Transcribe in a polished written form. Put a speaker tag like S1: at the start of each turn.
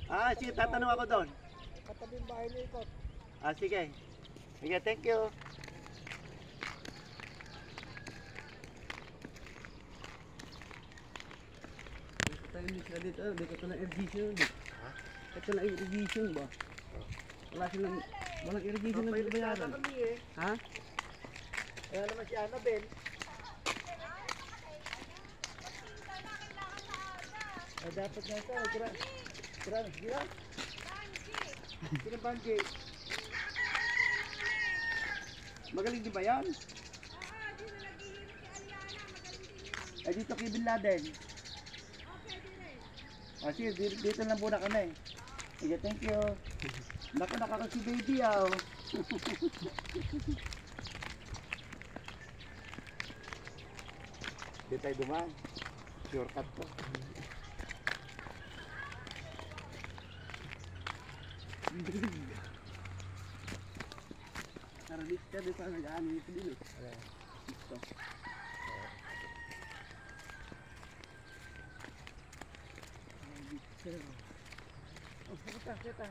S1: Ah, sige, tatanong ako doon.
S2: Katabi yung bahay ni Ikot.
S1: Ah, sige. Sige, thank you.
S3: Dito tayo misla dito. Dito ito ng irrigation.
S1: Ha?
S3: Ito na irrigation ba? Walang irrigation na binabayaran.
S1: Kami eh.
S3: Ha?
S1: Kaya naman si Annabel. Ah, dapat nga ito. Kira. Sino Banji? Magaling din ba yan? Eh dito kay Bin Laden. Ah, sige, dito lang muna kami. Sige, thank you. Naku, nakaka si baby ah. Dito tayo dumaan. Shortcut to.
S3: Naralis ka dito. Nag-ano ito din eh. Ito. Oh, kita.